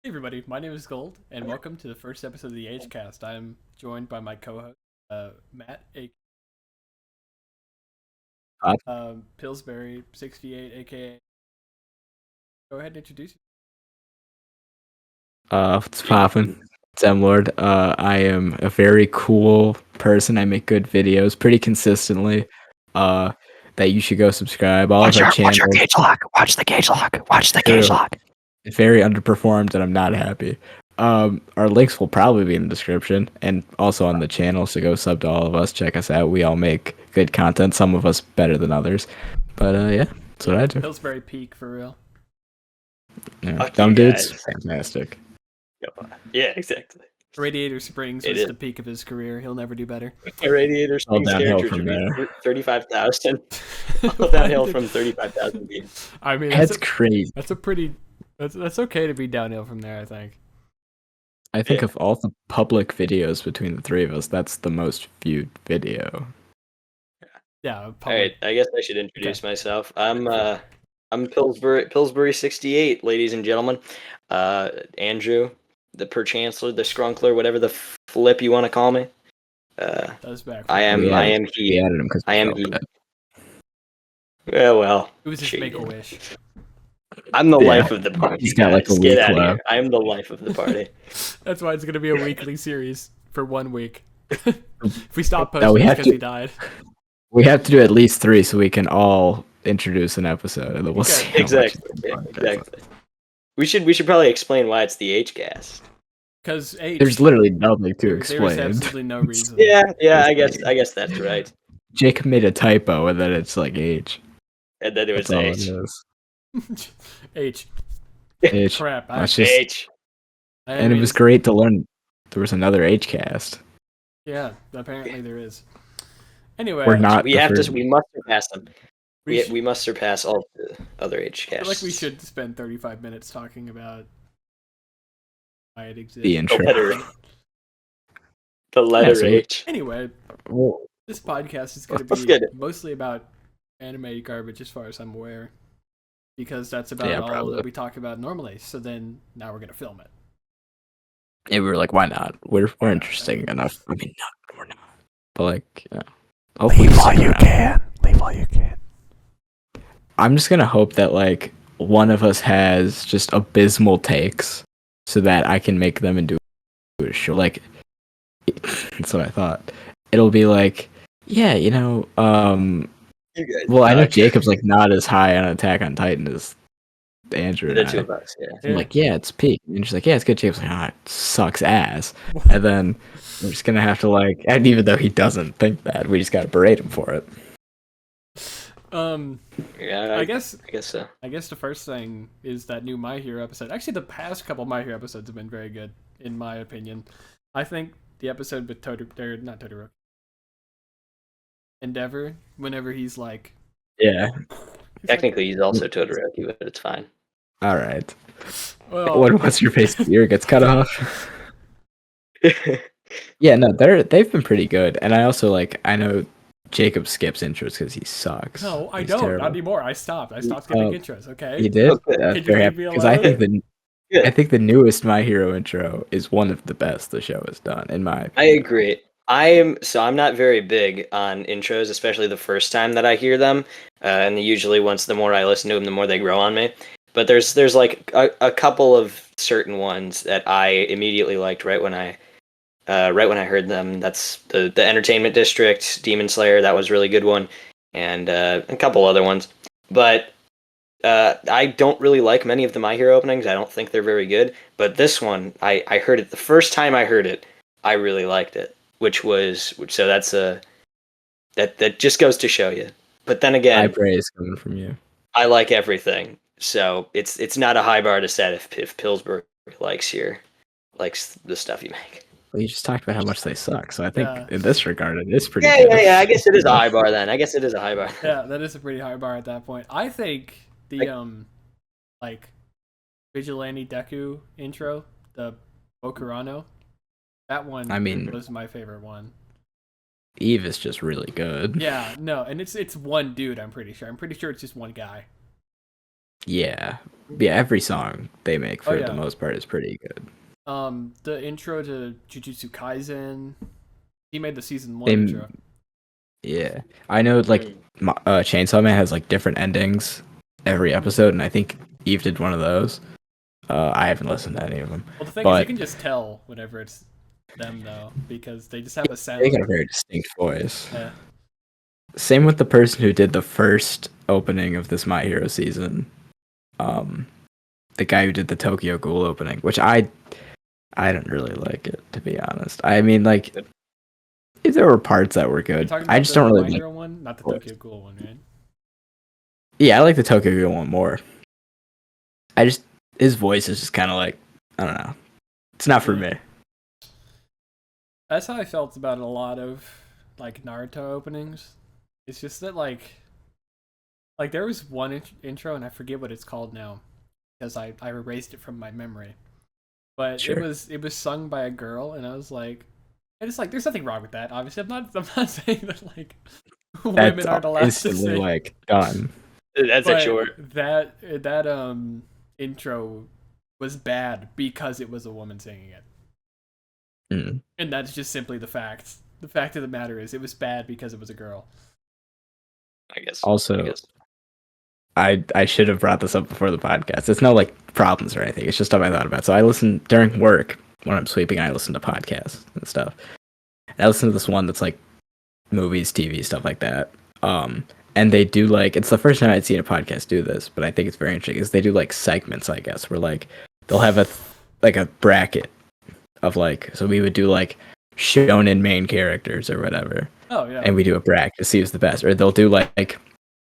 Hey everybody, my name is Gold, and welcome to the first episode of the Hcast. I'm joined by my co-host, Matt, Huh? Pillsbury 68, aka. Go ahead and introduce What's poppin'? It's Mlord. I am a very cool person. I make good videos pretty consistently. Uh, that you should go subscribe. All of our Watch your channels gauge lock. Watch the gauge lock. Watch the gauge true. lock. Very underperformed, and I'm not happy. Our links will probably be in the description and also on the channel. So go sub to all of us. Check us out. We all make good content. Some of us better than others. But yeah, that's what I do. Pillsbury Peak for real. Yeah. Fuck Dumb you dudes, guys. fantastic. Yeah, exactly. Radiator Springs It was is. the peak of his career. He'll never do better. Radiator All Springs downhill character from should be there. 35,000. All downhill from 35,000 views. I mean, That's crazy. That's a pretty. That's okay to be downhill from there. I think. I think Yeah. of all the public videos between the three of us, that's the most viewed video. Yeah. All Public. right, I guess I should introduce myself. I'm Pillsbury 68, ladies and gentlemen. Andrew, the Per Chancellor, the Scrunkler, whatever the flip you want to call me. Does back. I am We he. added him because I am he. Yeah, well, It was just sure you make a did. wish. I'm the Yeah. life of the party. He's got, like, guys. a Get week out of here. left. I am the life of the party. That's why it's gonna be a weekly series for 1 week. If we stop No, posting, we it's have because to- he died. We have to do at least 3 so we can all introduce an episode, and then we'll Okay. see. How Exactly. much Yeah, exactly. We should probably explain why it's the H-cast. Because There's literally nothing to There is explain. absolutely no reason. Yeah. I guess that's right. Jacob made a typo, and then it's like H. And then it was That's all it H. is. H. H. Crap. That's just, H. and it was great to learn there was another H cast. Yeah, apparently there is. Anyway, We're not. We the have first- to. We must surpass them. we We must surpass all the other feel H-casts. like we should spend 35 minutes talking about why it exists. The intro. The letter so- H. Anyway, Well, this podcast is going Let's to get be it. mostly about anime garbage, as far as I'm aware, because that's about Yeah, all probably. that we talk about normally. So then now we're going to film it. yeah, we were like, why not? We're interesting enough. I mean, we're not. But like, yeah. Hopefully Leave all stick you around. can. Leave all you can. I'm just gonna hope that like one of us has just abysmal takes, so that I can make them into a show. Like, that's what I thought. It'll be like, yeah, You guys. well, I know suck. Jacob's like not as high on Attack on Titan as Andrew and The I. two of us. Yeah. I'm like, yeah, it's peak. And she's like, yeah, it's good. Jacob's like, ah, it sucks ass. And then we're just gonna have to like, and even though he doesn't think that, we just gotta berate him for it. Yeah. I guess so. I guess the first thing is that new My Hero episode. Actually, the past couple My Hero episodes have been very good, in my opinion. I think the episode with not Totoro, Endeavor, whenever he's like, Yeah. Technically, he's also Todoroki, but it's fine. All right. well, When what's your face ear gets cut off? Yeah, no, they've been pretty good, and I also like I know Jacob skips intros because he sucks. no, I He's don't. terrible. Not anymore. I stopped skipping Oh, intros. Okay. You did? Okay. Can you Very leave happy me because I alone? think I think the newest My Hero intro is one of the best the show has done, in my I opinion. agree. I'm not very big on intros, especially the first time that I hear them, and usually once the more I listen to them, the more they grow on me. But there's like a couple of certain ones that I immediately liked right when I heard them. That's the Entertainment District, Demon Slayer. That was a really good one, and a couple other ones. But I don't really like many of the My Hero openings. I don't think they're very good. But this one, I heard it the first time I heard it. I really liked it, so that's that just goes to show you. But then High again, praise coming from you. I like everything, so it's not a high bar to set if Pillsbury likes the stuff you make. Well, you just talked about how much they suck, so I think Yeah. in this regard, it is pretty Yeah, good. yeah, yeah. I guess it is a high bar then. I guess it is a high bar. Yeah, that is a pretty high bar at that point. I think the like Vigilante Deku intro, the Bokurano, that one I mean- was my favorite one. Eve is just really good. Yeah, no, and it's one dude, I'm pretty sure. I'm pretty sure it's just one guy. Yeah. Yeah, every song they make Oh for the yeah. most part is pretty good. The intro to Jujutsu Kaisen. He made the season 1 They intro. Yeah. I know like Chainsaw Man has like different endings every episode, and I think Eve did one of those. I haven't listened to any of them. Well, the thing is, you But can just tell whenever it's them though, because they just have a they got sound. a very distinct voice. Yeah. Same with the person who did the first opening of this My Hero season. Um, the guy who did the Tokyo Ghoul opening, which I don't really like it, to be honest. I mean, like, there were parts that were You're good. talking I about just don't the really My like Hero one, not the voice. Tokyo Ghoul one, right? Yeah, I like the Tokyo Ghoul one more. I just his voice is just kind of like, I don't know. It's not for me. That's how I felt about a lot of like Naruto openings. It's just that like there was one intro and I forget what it's called now because I erased it from my memory. But Sure. it was sung by a girl and I was like, and it's like there's nothing wrong with that. Obviously, I'm not saying that like That's women aren't allowed to instantly sing, like done. That's a but chore. that intro was bad because it was a woman singing it. Mm. And that's just simply the fact. The fact of the matter is, it was bad because it was a girl. I guess. Also, I should have brought this up before the podcast. It's no like problems or anything. It's just stuff I thought about. So I listen during work when I'm sweeping. I listen to podcasts and stuff. And I listen to this one that's like movies, TV, stuff like that. And they do like it's the first time I'd seen a podcast do this, but I think it's very interesting. Is they do like segments, I guess, where like they'll have like a bracket of like so we would do like shonen main characters or whatever, Oh yeah. and we do a bracket to see who's the best. Or they'll do like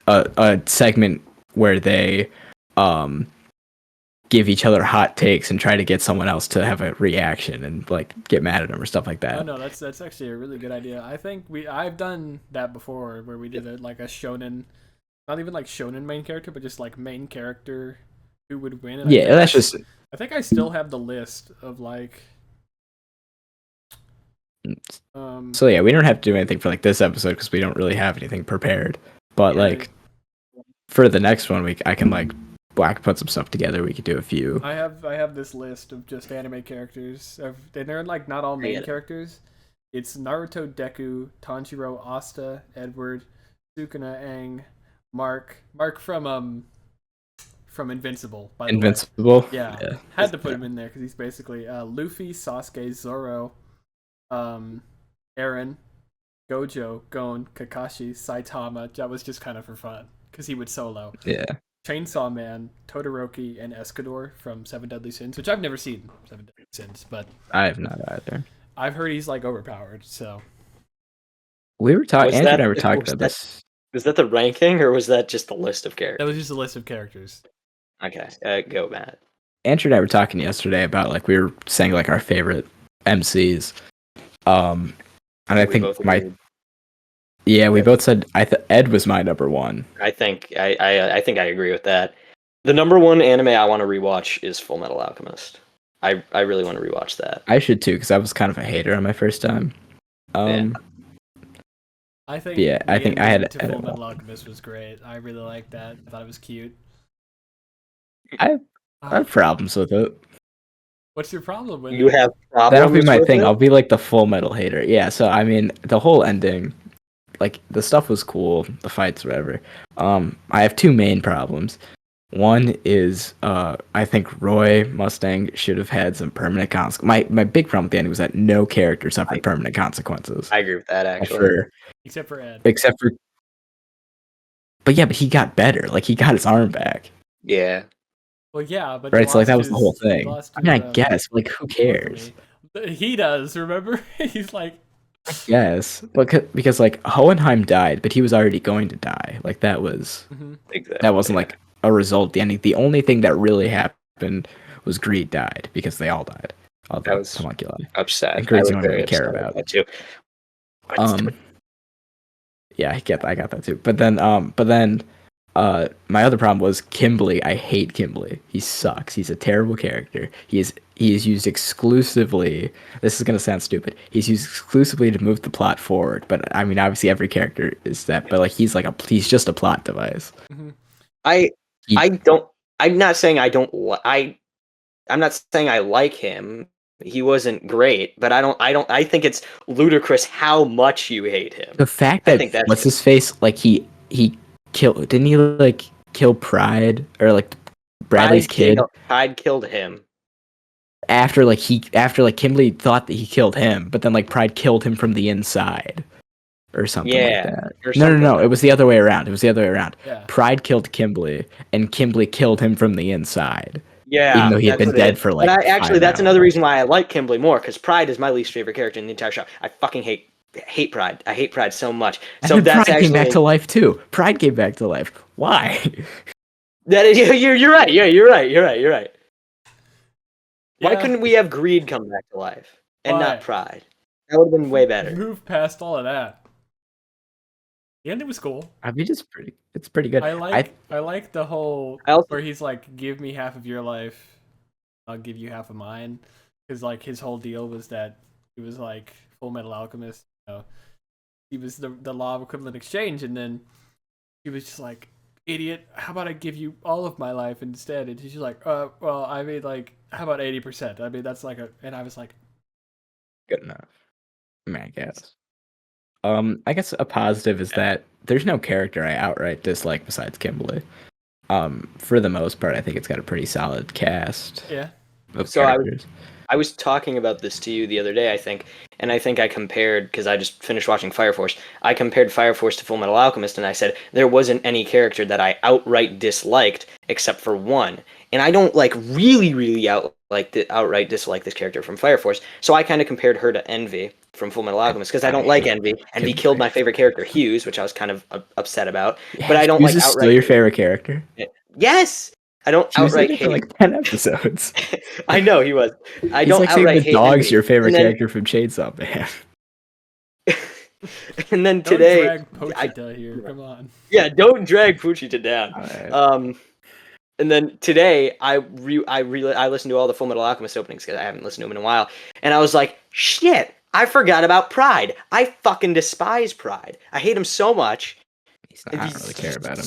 a segment where they um give each other hot takes and try to get someone else to have a reaction and like get mad at them or stuff like Oh that. no, that's actually a really good idea. I think I've done that before where we did like a shonen, not even like shonen main character, but just like main character who would win. And Yeah, that's just I think I still have the list of like so yeah, we don't have to do anything for like this episode because we don't really have anything prepared. But yeah, like for the next one, I can like put some stuff together. We could do a few. I have this list of just anime characters. And they're like not all main characters. It's Naruto, Deku, Tanjiro, Asta, Edward, Sukuna, Aang, Mark from Invincible. By the Invincible. way, yeah, had to put him in there because he's basically Luffy, Sasuke, Zoro, Eren, Gojo, Gon, Kakashi, Saitama. That was just kind of for fun because he would solo. Yeah. Chainsaw Man, Todoroki, and Escador from Seven Deadly Sins, which I've never seen Seven Deadly Sins, but I have not either. I've heard he's like overpowered. So We were talking. Andrew and I were Was talking about that- this. Was that the ranking or was that just the list of that characters? was just a list of characters. Okay, go Matt. Andrew and I were talking yesterday about like we were saying like our favorite MCs. And I think we both said Ed was my number one. I think I think I agree with that. The number one anime I want to rewatch is Full Metal Alchemist. I really want to rewatch that. I should too because I was kind of a hater on my first time. I think I think I had to Full Metal Alchemist was great. I really liked that. I thought it was cute. I have problems with it. What's your problem with You it? have problems. That'll be my with thing. it? I'll be like the Full Metal hater. Yeah. So I mean, the whole ending, like the stuff was cool, the fights, whatever. I have two main problems. One is I think Roy Mustang should have had some permanent consequences. My big problem with the ending was that no character suffered permanent consequences. I agree with that actually. Except for Ed. But yeah, but he got better. Like he got his arm back. Yeah. Well, yeah, but Right. So like that was the whole thing. Lost I mean, I his, guess like who cares? He does. Remember, he's like. Yes, but because like Hohenheim died, but he was already going to die. Like that was Exactly. that wasn't like a result. At the ending, the only thing that really happened was Greed died because they all died. All the homunculi. Upset. And Greed's the only one we care about. That too. Yeah, I got that too. But then my other problem was Kimberly. I hate Kimberly. He sucks. He's a terrible character. He is used exclusively. This is gonna sound stupid. He's used exclusively to move the plot forward. But I mean, obviously, every character is that. But like, he's just a plot device. I don't I'm not saying I don't. I'm not saying I like him. He wasn't great, but I think it's ludicrous how much you hate him. The fact I that think that's what's his face, like he killed, didn't he like kill Pride or like Bradley's kid Pride killed him. after like Kimberly thought that he killed him, but then like Pride killed him from the inside or something like Yeah, that. or No, no, something. no, it was the other way around. It was the other way around. Yeah. Pride killed Kimberly, and Kimberly killed him from the inside, even Yeah, though he had that's been what it dead is. for But like I actually, 5 that's hours. another reason why I like Kimberly more, because Pride is my least favorite character in the entire show. I fucking hate Pride. I hate Pride so much. And So then that's Pride came back actually to life too. Pride came back to life. Why? that is you're right. Yeah, you're right. You're right. Why Yeah. couldn't we have Greed come back to life and not Why? Pride? That would have been way better. Move past all of that. The ending was cool. I mean, it's pretty good. I like the whole I also where he's like, "Give me half of your life, I'll give you half of mine," because like his whole deal was that he was like Full Metal Alchemist. He was the law of equivalent exchange, and then he was just like, "Idiot! How about I give you all of my life instead?" And she's like, well, I mean, like, how about 80%? I mean, that's like a," and I was like, Good enough. I mean, I guess. I guess a positive is that there's no character I outright dislike besides Kimberly. For the most part, I think it's got a pretty solid cast "Yeah, of So characters. I was talking about this to you the other day, I think, and I think I compared, because I just finished watching Fire Force. I compared Fire Force to Full Metal Alchemist, and I said there wasn't any character that I outright disliked except for one. And I don't like really outright dislike this character from Fire Force. So I kind of compared her to Envy from Full Metal Alchemist because I don't like hate Envy. Envy Kimberly. killed my favorite character, Hughes, which I was kind of upset about. Yeah, But I don't Hughes like is outright. still your favorite character. Yes, I don't He was in outright it for hate. like 10 episodes. I know he was. I He's don't like saying the outright hate dog's Envy. your favorite And then character from Chainsaw Man. and then don't today, drag Pochita here. Come on." yeah, don't drag Fuchita down. Alright. And then today, I listened to all the Full Metal Alchemist openings because I haven't listened to them in a while, and I was like, shit, I forgot about Pride. I fucking despise Pride. I hate him so much. I don't really care about him.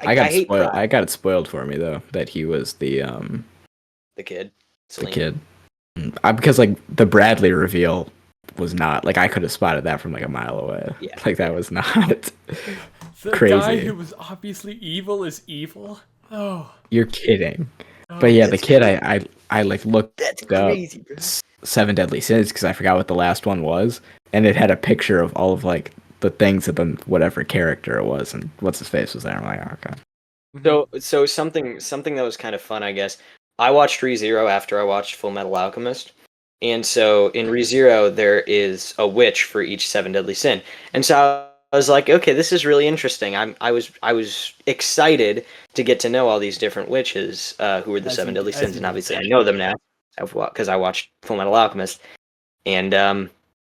I hate Pride. I got it spoiled for me though that he was the kid. the Selena. kid. Because like the Bradley reveal was not like I could have spotted that from like a mile away. Yeah. Like that was not The crazy. guy who was obviously evil is evil. Oh, You're kidding. oh. But yeah, the That's kid crazy. I like looked That's up crazy, bro. Seven Deadly Sins because I forgot what the last one was, and it had a picture of all of like the things of the whatever character it was, and what's his face was there. I'm like, oh, okay. So something that was kind of fun, I guess. I watched ReZero after I watched Full Metal Alchemist, and so in ReZero there is a witch for each seven deadly sin, and so I was like, okay, this is really interesting. I was excited to get to know all these different witches who were the seven deadly sins, and obviously I know them now because I watched Full Metal Alchemist, and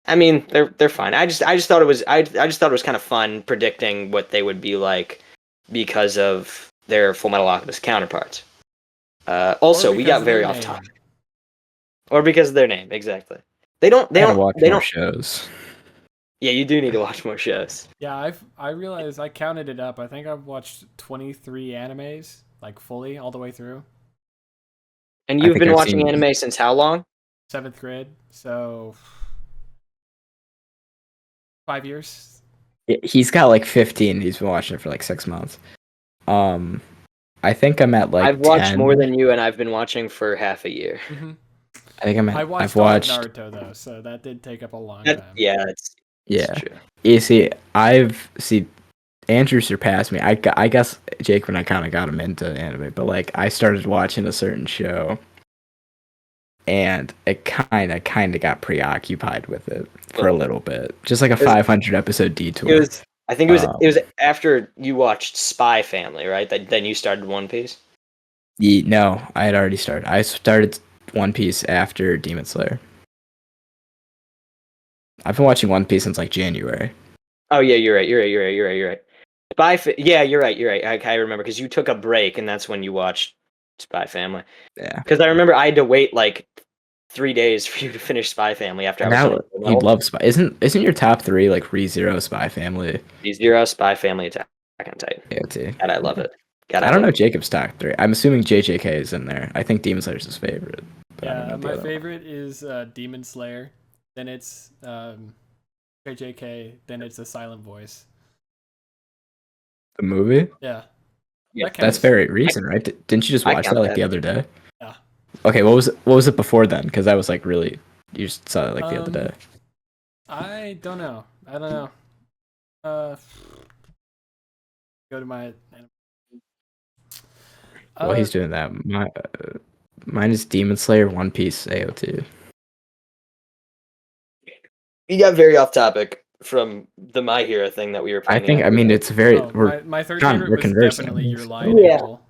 I mean they're fine. I just thought it was I just thought it was kind of fun predicting what they would be like because of their Full Metal Alchemist counterparts. Also, we got very off topic. Or because of their name, exactly. They don't Watch more shows. Yeah, you do need to watch more shows. Yeah, I realized I counted it up. I think I've watched 23 animes, like fully all the way through. And you've been watching anime since how long? 7th grade, so 5 years. He's got like 15. He's been watching it for like 6 months. I think I'm at like I've watched 10. more than you, and I've been watching for half a year. Mm-hmm. I think I've watched Naruto though, so that did take up a long time. Yeah, yeah. True. You see, Andrew surpassed me. I guess Jake when I kind of got him into anime, but like I started watching a certain show, and it kind of got preoccupied with it for a little bit, just like a 500 episode detour. I think it was after you watched Spy Family, right? Then you started One Piece. No, I had already started. I started One Piece after Demon Slayer. I've been watching One Piece since like January. Oh yeah, you're right. Yeah, you're right. I remember because you took a break, and that's when you watched Spy Family. Yeah, because I remember I had to wait like 3 days for you to finish Spy Family after I was. You love Spy. Isn't your top 3 like ReZero, Spy Family? ReZero, Spy Family, Attack on Titan. Yeah, too. And I love it. God, I I don't love know him. Jacob's top 3. I'm assuming JJK is in there. I think Demon Slayer's his favorite, but I don't Yeah, know the my other one. favorite is Demon Slayer. Then it's JJK. Then it's a Silent Voice. The movie? Yeah, Yeah, that That's counts. very recent, right? Didn't you just I watch that count like that. the other day? Yeah. Okay, what was it before then? Because I was like really, you just saw it like the other day. Um, I don't know. I don't know. Uh, go to my. Well, Uh, he's doing that. Mine is Demon Slayer, One Piece, AOT. We got very off topic from the My Hero thing that we were I planning think on I mean doing. it's very oh, my third favorite we're was definitely conversing. Your Lie in Yeah. April.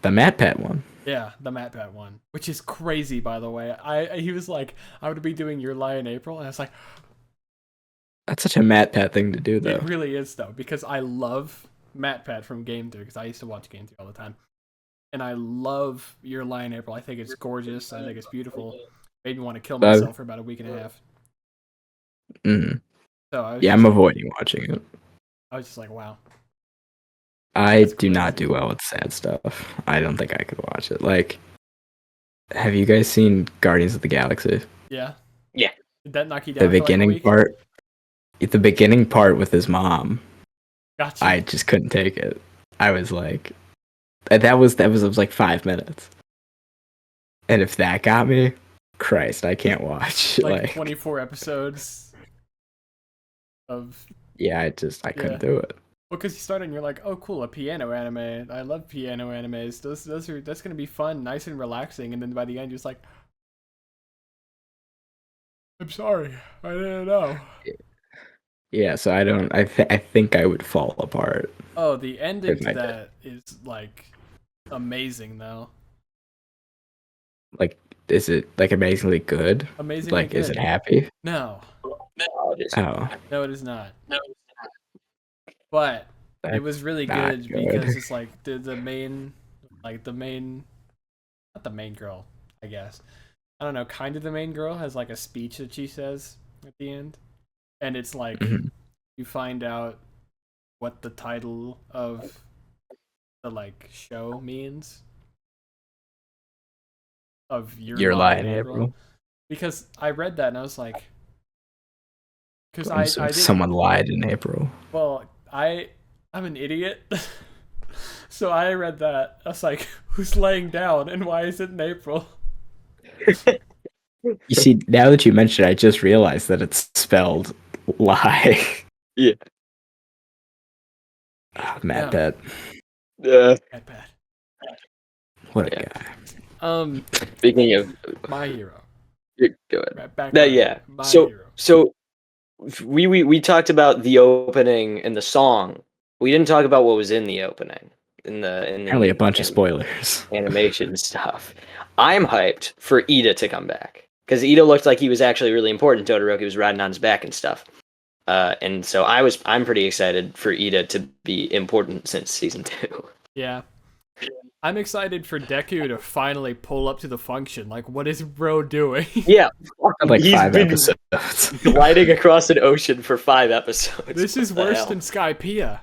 The Matt Pat one. Yeah, the Matt Pat one, which is crazy, by the way. He was like, I would be doing Your Lie in April, and I was like, That's such a Matt Pat thing to do, it though. really is though, because I love Matt Pat from Game 3, because I used to watch Game 3 all the time, and I love Your Lie in April. I think it's gorgeous. I think it's beautiful. Made me want to kill But myself for about a week and a half. mm, So I was yeah, just I'm like, avoiding watching it. wow, I that's do not crazy. do well with sad stuff. I don't think I could watch it. Like, have you guys seen Guardians of the Galaxy? Yeah, Yeah. did that knock you The down for like a beginning week? part, the beginning part with his mom, Gotcha. I just couldn't take it. I was like, that was it was like 5 minutes, and if that got me, Christ, I can't watch. Like Like, 24 episodes of yeah, I yeah. couldn't do it. Well, because you start and you're like, oh, cool, a piano anime. I love piano animes. That's gonna be fun, nice and relaxing. And then by the end, you're just like, I'm sorry, I didn't know. Yeah, so I don't. I think I would fall apart Oh, the ending if to I did. that is like amazing though. Like, is it like amazingly good? Amazingly Like, is it good. happy? No, No, it is. Oh, no, it is not. But it was that's really not good good. because it's like the main, like the main, not the main girl, I guess. I don't know, kind of the main girl has like a speech that she says at the end, and it's like Mhm. you find out what the title of the like show means of Your You're Lie in lying, April, April. because I read that and I was like, because I'm I assuming didn't, someone lied in April. well, I'm an idiot. So I read that. I was like, who's laying down and why is it in April? You see, now that you mention it, I just realized that it's spelled lie. Yeah. Matt Yeah, Bet. bad, bad. What a Yeah. guy. Speaking of, My hero. go ahead. Back That, on yeah. my So hero. so we talked about the opening and the song. We didn't talk about what was in the opening in Apparently, a the bunch of spoilers. animation stuff. I'm hyped for Ida to come back because Ida looked like he was actually really important. Todoroki was riding on his back and stuff. And so I'm pretty excited for Ida to be important since season 2. Yeah. I'm excited for Deku to finally pull up to the function. Like, what is bro doing? Yeah, Like he's 5 episodes. been gliding across an ocean for 5 episodes. This is What the worse hell? than Skypiea.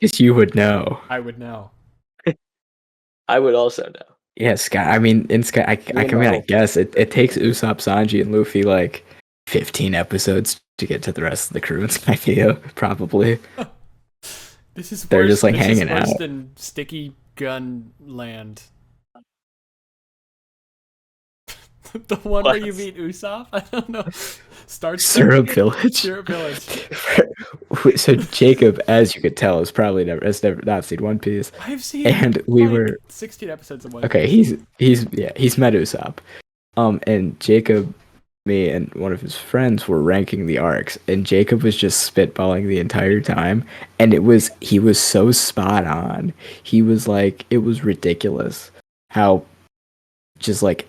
Guess you would know. I would know. I would also know. Yeah, Sky. I mean, in Sky, You I know. guess it takes Usopp, Sanji, and Luffy like 15 episodes to get to the rest of the crew in Skypiea, probably. This is They're worse. just like This is hanging worse out. than Sticky Gun Land. The one where you What? meet Usopp? I don't know. Starts Syrup Village. Syrup Village. So Jacob, as you could tell, has never not seen One Piece, I've seen and we like were 16 episodes of One okay. Piece. He's met Usopp. And Jacob, me, and one of his friends were ranking the arcs, and Jacob was just spitballing the entire time, and he was so spot on. He was like, it was ridiculous how just like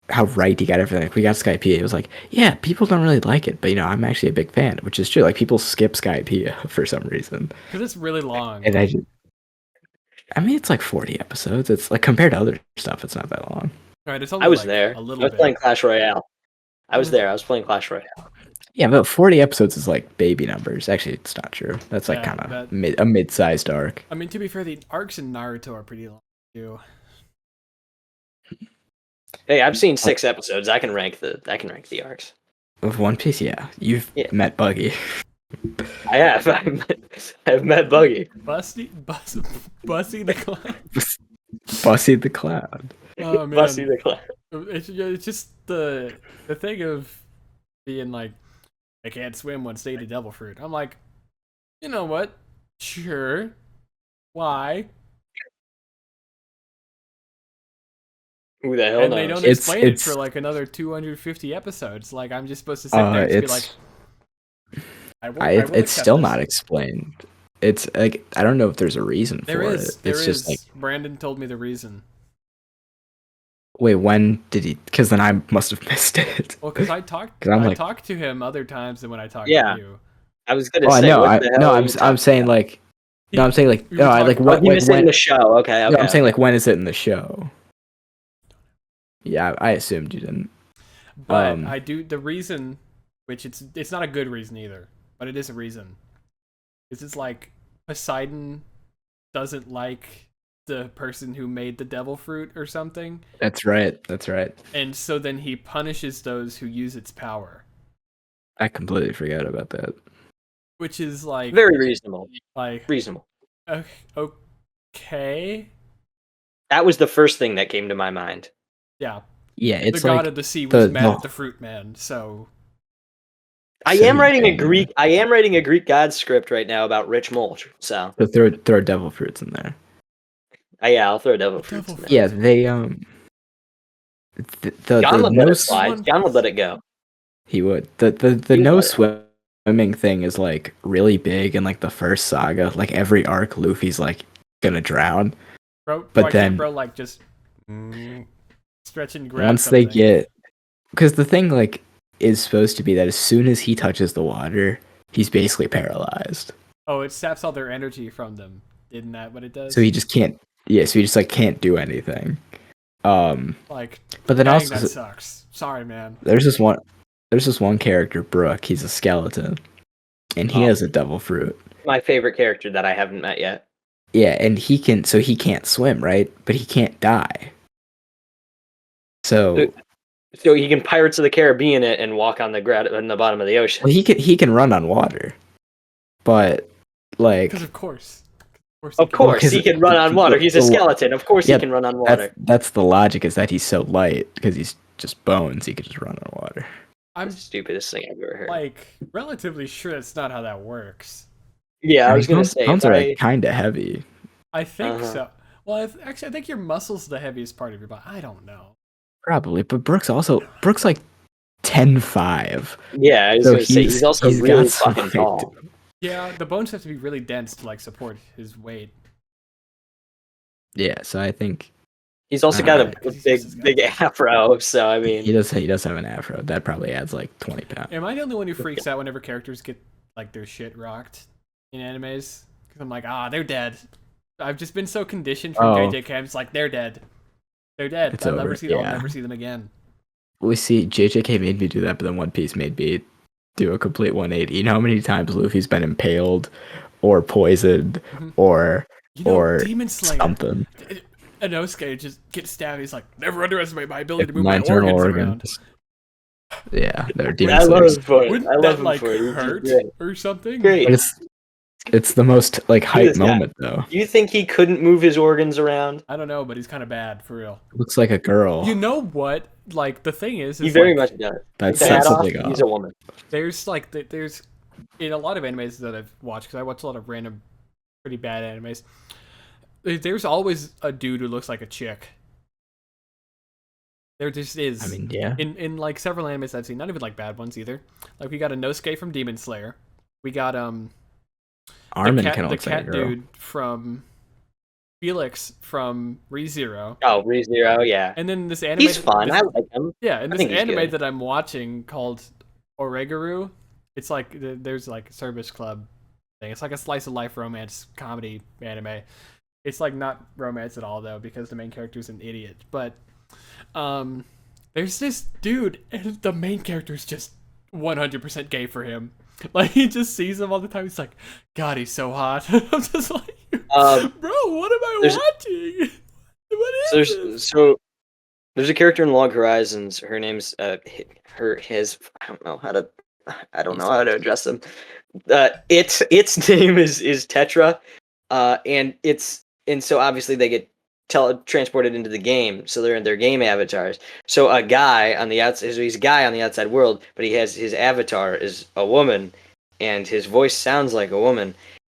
how right he got everything. Like, we got Skypiea. It was like, yeah, people don't really like it, but I'm actually a big fan, which is true. Like, people skip Skypiea for some reason, Because it's really long. and I mean, it's like 40 episodes. It's like compared to other stuff, it's not that long. Right, it's I only was like there. a I little was bit. playing Clash Royale. I was there. I was playing Clash Royale. Yeah, but 40 episodes is like baby numbers. Actually, it's not true. That's like Yeah, kind of but a mid-sized arc. I mean, to be fair, the arcs in Naruto are pretty long too. Hey, I've seen 6 episodes. I can rank the arcs. Of One Piece, yeah. You've Yeah. met Buggy. I have. I've met Buggy. Bussy the Clown. Bussy the Cloud. Oh Bussy man, the Clown. it's just the thing of being like, I can't swim once they eat a devil fruit. I'm like, you know what? Sure. Why? Who the hell And they knows? don't explain it for like another 250 episodes. Like I'm just supposed to sit there and just be like, I will it's accept still this. not explained. It's like I don't know if there's a reason for it. There It's just like, Brandon told me the reason. wait, when did he? Because then I must have missed it. Well, because I talked, I'm I like, talked to him other times than when I talked Yeah. to you. I was gonna oh, I say, know. what the hell are you I'm talking saying about? like, no, I'm saying like, We were no, I like talking- what, you like missed it in when. the show. Okay, No, okay. I'm saying okay. like when is it in the show? Yeah, I assumed you didn't. But I do the reason, which it's not a good reason either, but it is a reason. Is it's like Poseidon doesn't like the person who made the devil fruit or something, That's right. That's right. and so then he punishes those who use its power, I completely forgot about that. which is like Very reasonable. like Reasonable. okay, That was the first thing that came to my mind. yeah. Yeah, The it's god like of the sea was mad the at the fruit man, so I So am he writing a banned Greek. I am writing a Greek god script right now about Rich Mulch. So so throw devil fruits in there. yeah, I'll throw devil fruits Devil in there. Yeah, they John the would no let it slide. John would let it go. he would the He would no let it. swimming thing is like really big in like the first saga. Like every arc, Luffy's like gonna drown. bro, But why then can't bro like just stretch and grab once something? they get, because the thing like is supposed to be that as soon as he touches the water, he's basically paralyzed. Oh, it saps all their energy from them. Isn't that what it does? So he just can't. Yeah, so he just like can't do anything. Like, But then dang, also that sucks. Sorry, man. there's this one character, Brooke. He's a skeleton, and he Oh. has a devil fruit. My favorite character that I haven't met yet. Yeah, and he can't swim, right? But he can't die. So So he can Pirates of the Caribbean it and walk on the bottom of the ocean. well, he can run on water, but like Because of course. Of course, 'cause he can run on water. He's a the- skeleton. Of course, yeah, he can run on water. that's the logic, is that he's so light because he's just bones. He could just run on water. I'm That's the stupidest thing I've ever heard. like relatively sure that's not how that works. Yeah, I was gonna bones, say. bones if are I- like kind of heavy. I think Uh-huh. so. Well, actually, I think your muscle's the heaviest part of your body. I don't know. Probably, but Brooks like 10'5". Yeah, I was So gonna say he's also he's really got some fucking weight tall. to him. Yeah, the bones have to be really dense to like support his weight. Yeah, so I think He's also got Right, a 'cause he's big, just big afro. So I mean, he does have an afro. That probably adds like 20 pounds. Am I the only one who freaks out whenever characters get like their shit rocked in animes? Because I'm like, they're dead. I've just been so conditioned from Oh. JJK. I'm just like, they're dead. They're dead. It's I'll over, I'll yeah. never see them again. We see JJK made me do that, but then One Piece made me do a complete 180. You know how many times Luffy's been impaled or poisoned Mhm. or You know, Demon Slayer. something? Inosuke just gets stabbed. He's like, never underestimate my ability to Like, move my my internal organs around. organs. Yeah, they're I Demon love Slayers. him for it. Wouldn't I love that him like for it. He's hurt great. or something? Great. But it's the most like hype this guy. moment though. You think he couldn't move his organs around? I don't know, but he's kind of bad for real. Looks like a girl. You know what? Like the thing is He very like, much does. That's Take the hat off. something He's a woman. there's in a lot of animes that I've watched, because I watch a lot of random pretty bad animes, there's always a dude who looks like a chick. There just is. I mean, yeah. In like several animes I've seen, not even like bad ones either. Like we got a Inosuke from Demon Slayer. We got Armin the kind of looks like a cat girl. dude from Felix from ReZero. Oh, ReZero, yeah. And then this anime He's fun. I like him. Yeah, and I this think he's anime good. that I'm watching called Oregaru, it's like there's like a service club thing. It's like a slice of life romance comedy anime. It's like not romance at all though, because the main character's an idiot. But there's this dude, and the main character's just 100% gay for him. Like he just sees him all the time. He's like, God, he's so hot. I'm just like, bro, what am I there's watching? What so is this? there's a character in Log Horizons. Her name's his. I don't know how to address him. Its name is Tetra, and so obviously they get transported into the game, so they're in their game avatars. So a guy on the outside, so he's a guy on the outside world, but he has his avatar is a woman, and his voice sounds like a woman,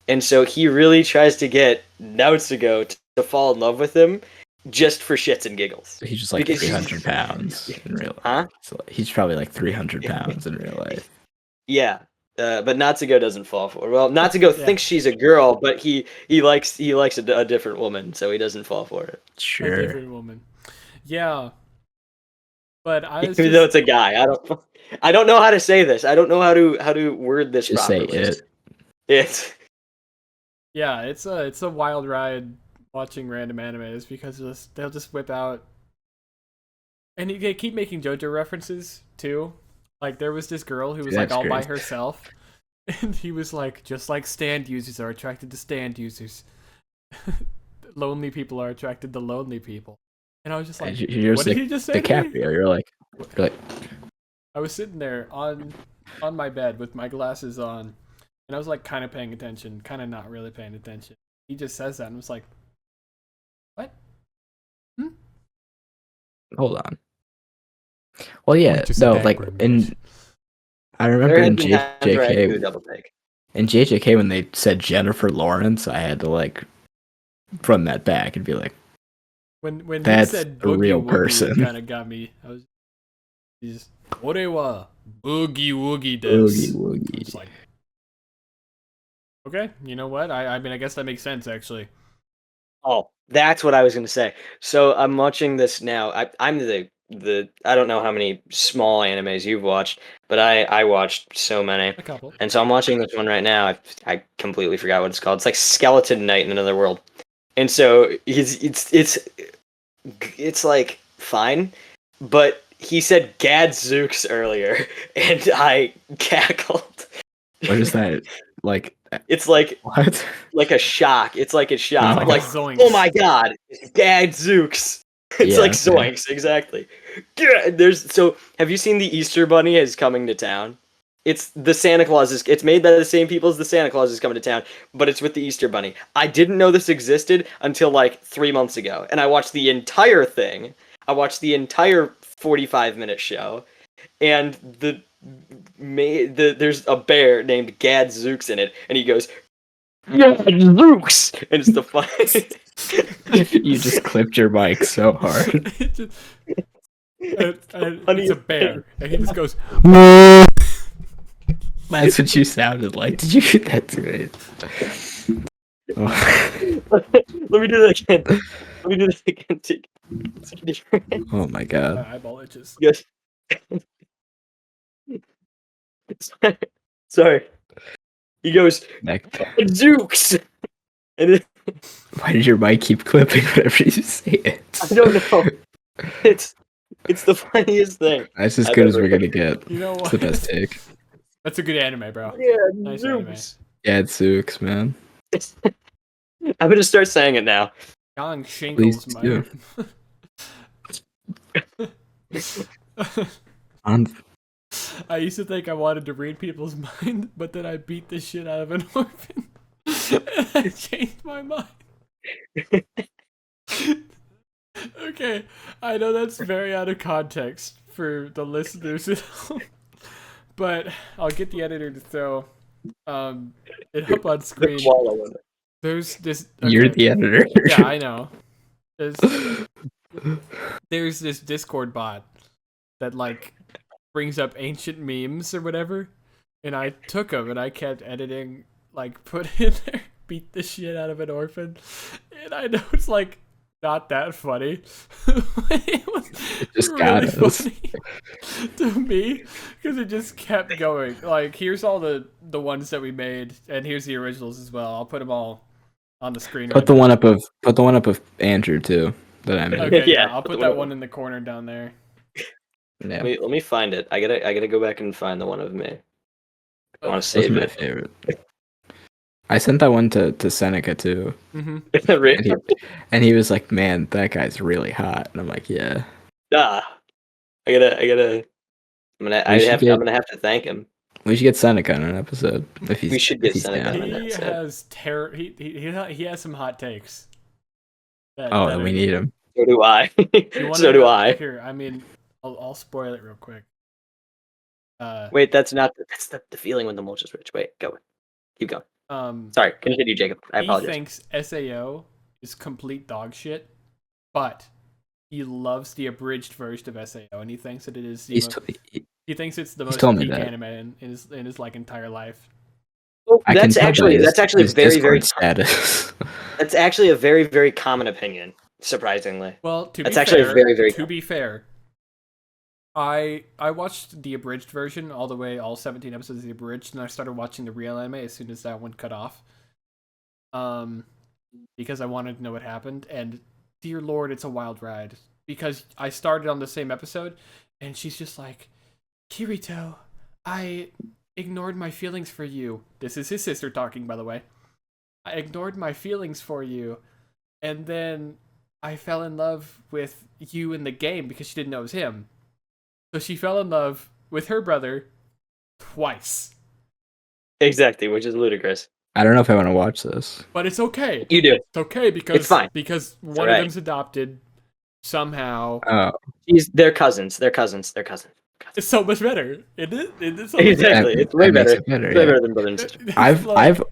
and so he really tries to get Nautsigo to fall in love with him, just for shits and giggles. He's just like Because 300 pounds in real life. Huh? So he's probably like 300 pounds in real life. Yeah. But Natsuko doesn't fall for her. Well, Natsuko Yeah. thinks she's a girl, but he likes a different woman, so he doesn't fall for it. A Sure. different woman. Yeah. But I was Even though it's a guy, I don't know how to say this. I don't know how to word this Just say properly. it. It's yeah, it's a wild ride watching random animes because they'll just whip out, and they keep making JoJo references too. Like there was this girl who was like That's all by great. herself, and he was like, just like stand users are attracted to stand users, lonely people are attracted to lonely people. And I was just like, You're what did he just say to me? DiCaprio. You're like, I was sitting there on my bed with my glasses on, and I was like kind of paying attention, kind of not really paying attention. He just says that, and I was like, what? hold on. Well, yeah, Just no, a like background in noise. I remember there in had been times where I had to do a JJK double take. in JJK when they said Jennifer Lawrence, I had to like run that back and be like, When he that's said a boogie real woogie, person. it kind of got me. He's Orewa boogie woogie Oogie des. woogie. It's like, okay, you know what? I mean, I guess that makes sense actually. Oh, that's what I was going to say. So I'm watching this now. I'm the I don't know how many small animes you've watched, but I watched so many. A couple. And so I'm watching this one right now. I completely forgot what it's called. It's like Skeleton Knight in Another World. And so it's like fine, but he said Gadzooks earlier, and I cackled. What is that? Like It's like what? a shock. It's like a shock. Oh. Like, Zoinks. oh my god, it's Gadzooks. It's Yeah, like okay. Zoinks, exactly. Yeah, have you seen the Easter Bunny is coming to town? It's the Santa Claus it's made by the same people as the Santa Claus is coming to town, but it's with the Easter Bunny. I didn't know this existed until like 3 months ago, and I watched the entire thing. I watched the entire 45-minute show, and there's a bear named Gadzooks in it, and he goes, Gadzooks, and it's the fun. You just clipped your mic so hard. It's a bear, and he just goes. That's what you sounded like. Did you get that great? Oh. Let me do that again. Let me do this again. Oh my god. My eyeball itches. Yes. Sorry. He goes, Zooks! And it, Why did your mic keep clipping whenever you say it? I don't know. It's the funniest thing. That's as I've good as ever we're gonna get. You know It's what? the best take. That's a good anime, bro. Yeah, Nice anime. Zooks. Gadzooks, man. I'm gonna start saying it now. Young Please Shinkles, do. man. I used to think I wanted to read people's mind, but then I beat the shit out of an orphan. And I changed my mind. Okay, I know that's very out of context for the listeners at home, but I'll get the editor to throw it up on screen. There's this. Okay. You're the editor. Yeah, I know. There's this Discord bot that like brings up ancient memes or whatever, and I took them and I kept editing, like put in there, beat the shit out of an orphan, and I know it's like not that funny. It was just really got us. funny to me because it just kept going. Like here's all the ones that we made, and here's the originals as well. I'll put them all on the screen. Put the one up of Andrew too that I made. Okay, yeah, Yeah, I'll put that one in the corner down there. Yeah, Let me find it. I gotta go back and find the one of me. I want to those are save my it. favorite. I sent that one to Seneca too, Mm-hmm. and he was like, "Man, that guy's really hot," and I'm like, "Yeah." Ah, I gotta. We should I'm get gonna have to thank him. Seneca on an episode We should if get he's Seneca on down. an He episode. has he has some hot takes. Oh, That then we are, need him. So do I. you want So to do know? I. Here, I mean, I'll spoil it real quick. Wait, that's not. That's the feeling when the mulch is rich. Wait, go. Keep going. Um, Sorry, continue, Jacob. I he apologize. thinks SAO is complete dog shit, but he loves the abridged version of SAO, and he thinks that it is He's t- he thinks it's the he's most told me peak that. anime in his like entire life. Well, I can tell by that's actually his very Discord status. that's actually a very very common opinion. Surprisingly, Well, to that's be actually fair, a very very. to be fair, I watched the abridged version all the way, all 17 episodes of the abridged, and I started watching the real anime as soon as that one cut off. Because I wanted to know what happened, and dear lord, it's a wild ride. Because I started on the same episode, and she's just like, Kirito, I ignored my feelings for you. This is his sister talking, by the way. I ignored my feelings for you, and then I fell in love with you in the game because she didn't know it was him. So she fell in love with her brother twice. Exactly, which is ludicrous. I don't know if I want to watch this. But it's okay. You do. It's okay It's fine. because It's one of alright. them's adopted somehow. Oh, They're cousins. They're cousins. They're cousins. It's so much better. It is so much Exactly. that, It's way that makes better. it better. It's way Yeah. better than brother and sister. better.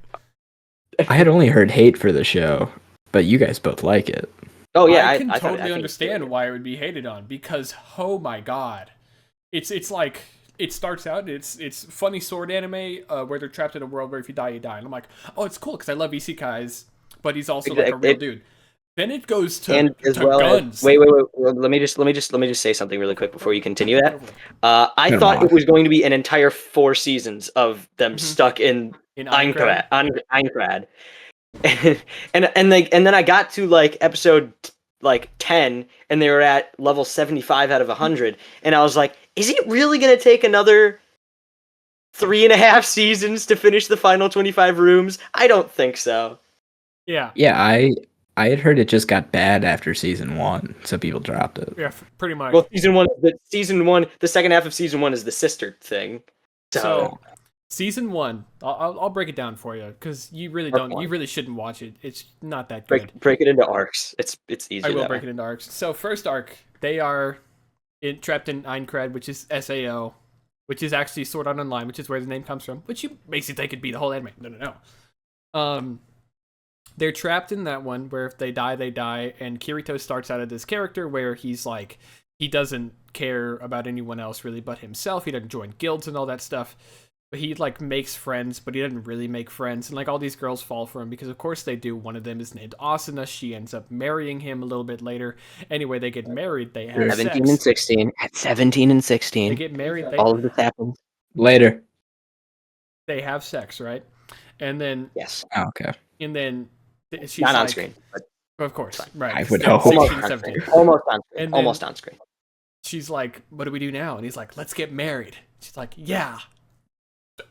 I had only heard hate for the show, but you guys both like it. Oh yeah, I can I totally think it's understand really why it would be hated on, because oh my god, it's like it starts out, it's funny sword anime where they're trapped in a world where if you die you die, and I'm like, oh, it's cool because I love isekais, but he's also like a real dude. Then it goes to and as well guns. as wait. Well, let me just say something really quick before you continue that. I Turn 'em thought it off. was going to be an entire 4 seasons of them Mhm. stuck in In Aincrad. Aincrad. And then I got to like episode like 10 and they were at level 75 out of 100 and I was like, is it really gonna take another 3.5 seasons to finish the final 25 rooms? I don't think so. Yeah. Yeah, I had heard it just got bad after season 1, so people dropped it. Yeah, pretty much. Well, the second half of season 1 is the sister thing. So season 1, I'll break it down for you because you really Arc don't, one. you really shouldn't watch it. It's not that good. break it into arcs. It's easier. I will that break way. it into arcs. So first arc, they are trapped in Aincrad, which is SAO, which is actually Sword Art Online, which is where the name comes from. Which you basically think could be the whole anime. No. They're trapped in that one where if they die, they die. And Kirito starts out as this character where he's like, he doesn't care about anyone else really but himself. He doesn't join guilds and all that stuff. But he like makes friends, but he doesn't really make friends. And like all these girls fall for him because of course they do. One of them is named Asuna. She ends up marrying him a little bit later. Anyway, they get married. They have 17 sex. and 16. At 17 and 16. They get married. All of this happens. Later. They have sex, right? And then Yes. Oh, okay. and then she's Not like, on screen. But of course, right? I would They're hope. 16, almost on 17. screen. Almost on screen. And Almost then- on screen. She's like, what do we do now? And he's like, let's get married. She's like, yeah.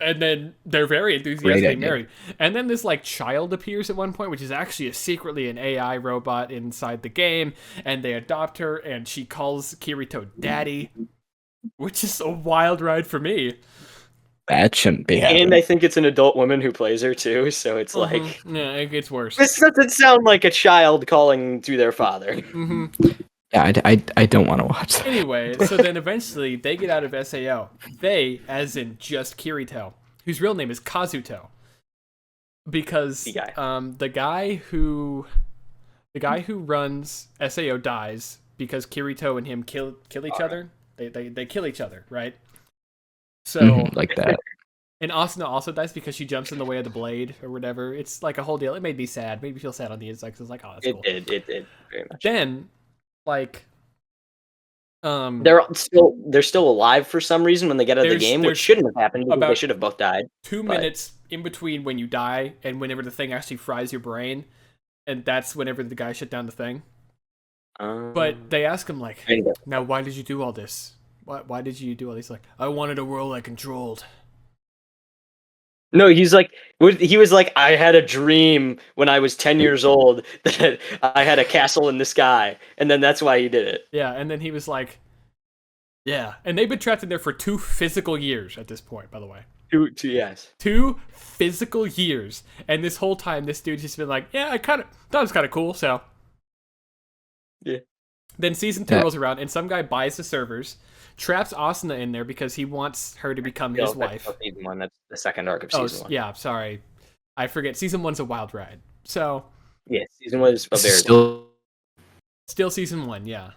And then they're very enthusiastically idea. married. And then this like child appears at one point, which is actually secretly an AI robot inside the game. And they adopt her, and she calls Kirito daddy, which is a wild ride for me. That shouldn't be happening. And I think it's an adult woman who plays her too, so it's like yeah, it gets worse. this doesn't sound like a child calling to their father. Yeah, I don't want to watch that. Anyway, so then eventually they get out of SAO. They, as in just Kirito, whose real name is Kazuto, because The guy. the guy who runs SAO dies because Kirito and him kill each other. They kill each other, right? So Like that. and Asuna also dies because she jumps in the way of the blade or whatever. It's like a whole deal. It made me sad. Made me feel sad on the inside because I was like, oh, that's cool. It did very much. Then, like, They're still alive for some reason when they get out of the game, there's which shouldn't have happened because about they should have both died. 2 but- minutes in between when you die and whenever the thing actually fries your brain, and that's whenever the guy shut down the thing. But they ask him like, Anyway. now why did you do all this? why did you do all these? Like, I wanted a world I controlled. No, he was like, I had a dream when I was 10 years old that I had a castle in the sky, and then that's why he did it. Yeah, and then he was like, yeah, and they've been trapped in there for 2 physical years at this point. By the way, Yes. 2 physical years, and this whole time, this dude's just been like, yeah, I kind of thought it was kind of cool. So, Yeah. then season 2 rolls around, and some guy buys the servers, traps Asuna in there because he wants her to become his wife. That's season 1. That's the second arc of season 1. Yeah, sorry, I forget. Season 1's a wild ride. So, Yeah, season 1 is a very still season 1. Yeah,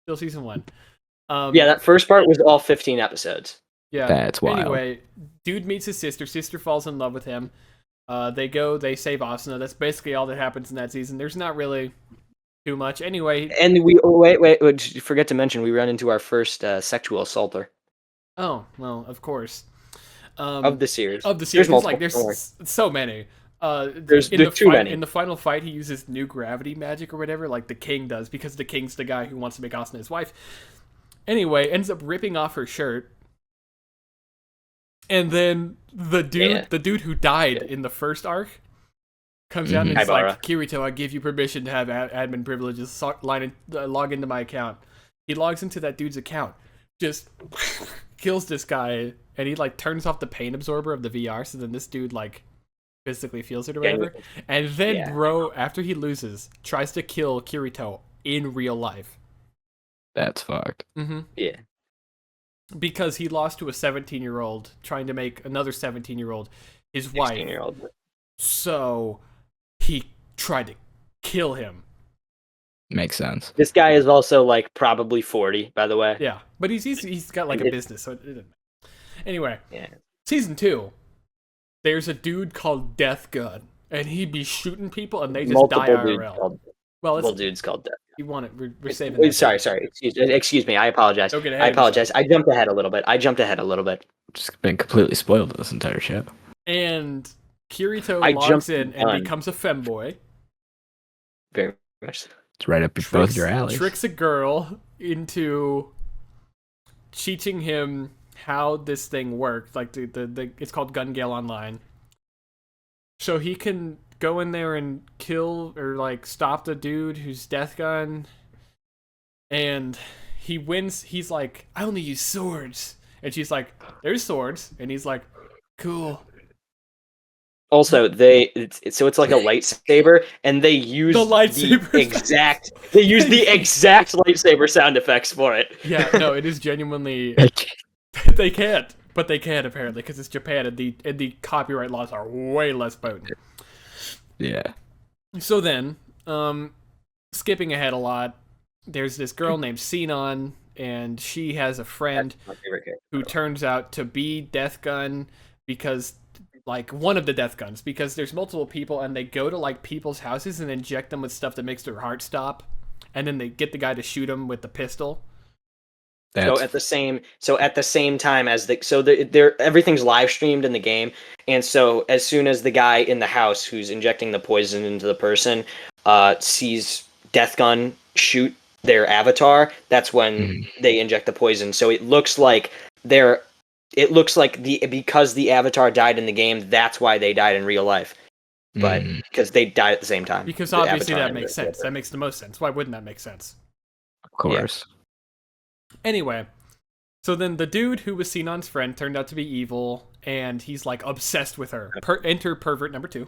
still season 1. Yeah, that first part was all 15 episodes. Yeah, that's wild. Anyway, dude meets his sister. Sister falls in love with him. They save Asuna. That's basically all that happens in that season. There's not really too much. Anyway, And we wait, forget to mention we run into our first sexual assaulter. Oh well, of course. Of the series. There's so many. There's too many. In the final fight, he uses new gravity magic or whatever, like the king does, because the king's the guy who wants to make Asuna his wife. Anyway, ends up ripping off her shirt. And then the dude who died in the first arc comes down and is like, Kirito, I give you permission to have admin privileges. Log into my account. He logs into that dude's account, just kills this guy, and he like turns off the pain absorber of the VR, so then this dude like physically feels it or whatever. And then bro, after he loses, tries to kill Kirito in real life. That's fucked. Mm-hmm. Yeah. Because he lost to a 17-year-old trying to make another 17-year-old his wife. 16-year-old. So he tried to kill him. Makes sense. This guy is also like probably 40, by the way. Yeah, but he's got like a business, so it doesn't matter. Anyway, season 2, there's a dude called Death Gun, and he be shooting people, and they just die IRL. Multiple dudes called Death. You want it? We're saving. That sorry. Excuse me. I apologize. I apologize. I jumped ahead a little bit. Just been completely spoiled this entire show. And Kirito logs in and becomes a femboy. Very much. It's right up both your alleys. Tricks a girl into teaching him how this thing works. Like the it's called Gun Gale Online. So he can go in there and kill or like stop the dude who's Death Gun, and he wins. He's like, I only use swords, and she's like, there's swords, and he's like, cool. Also, it's like a lightsaber, and they use the exact lightsaber sound effects for it. Yeah, no, it is genuinely. They can't, but they can apparently because it's Japan, and the copyright laws are way less potent. Yeah. So then, skipping ahead a lot, there's this girl named Sinon, and she has a friend who turns out to be Death Gun because, like, one of the Death Guns, because there's multiple people, and they go to, like, people's houses and inject them with stuff that makes their heart stop, and then they get the guy to shoot him with the pistol. So at the same time as everything's live streamed in the game, and so as soon as the guy in the house who's injecting the poison into the person sees Death Gun shoot their avatar, that's when they inject the poison. So it looks like because the avatar died in the game, that's why they died in real life. But because they died at the same time. Because obviously that makes sense. That makes the most sense. Why wouldn't that make sense? Of course. Yeah. Anyway, so then the dude who was Sinon's friend turned out to be evil, and he's like obsessed with her. Enter pervert number 2.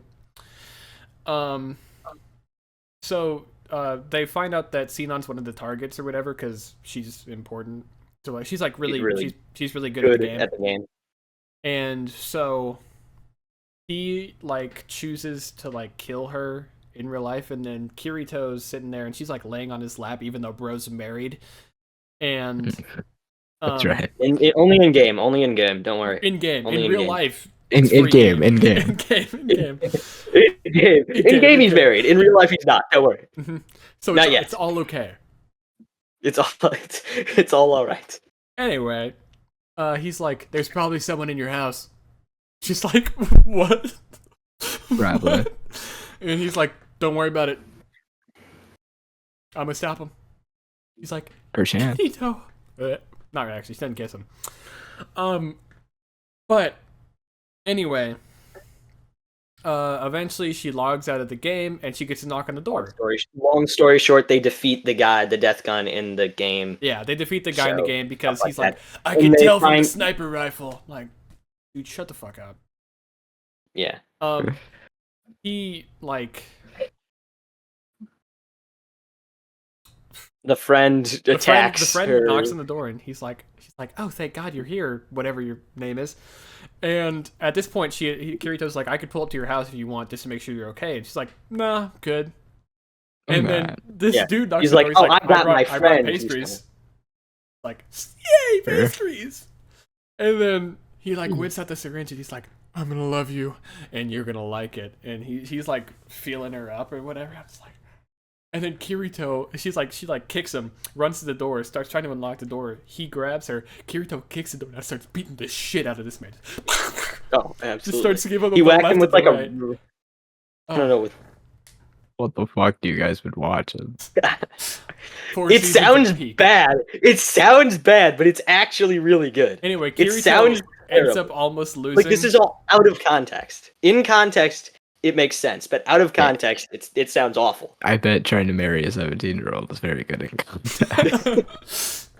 So they find out that Sinon's one of the targets or whatever because she's important. So like she's like she's really good at the game. And so he like chooses to like kill her in real life, and then Kirito's sitting there, and she's like laying on his lap, even though bro's married. And that's right. Only in game. Don't worry. In game. In real life. In game. In game, he's married. In real life, he's not. Don't worry. So it's all okay. It's all right. Anyway, he's like, "There's probably someone in your house." She's like, "What?" Probably. What? And he's like, "Don't worry about it. I'm gonna stop him." He's like, Her chance. Kirito. Not actually, she doesn't kiss him. But anyway, eventually she logs out of the game and she gets a knock on the door. Long story short, they defeat the death gun in the game. Yeah, they defeat the guy in the game because he's like like, I can tell from the sniper rifle. Like, dude, shut the fuck up. Yeah. He like the friend attacks. The friend her. knocks on the door and she's like, oh, thank God you're here, whatever your name is. And at this point, Kirito's like, I could pull up to your house if you want, just to make sure you're okay. And she's like, nah, good. And then this dude knocks on the door. He's like, I brought pastries. Like, yay, pastries! And then he like whips out the syringe and he's like, I'm gonna love you and you're gonna like it. And he's like feeling her up or whatever. I was like, and then Kirito, she kicks him, runs to the door, starts trying to unlock the door. He grabs her. Kirito kicks the door and starts beating the shit out of this man. Oh, absolutely. Just starts to give him he whacked him with like right. I don't know. What the fuck do you guys been watching? It sounds bad. It sounds bad, but it's actually really good. Anyway, Kirito ends up almost losing. Like, this is all out of context. In context, it makes sense, but out of context, it sounds awful. I bet trying to marry a 17-year-old is very good in context.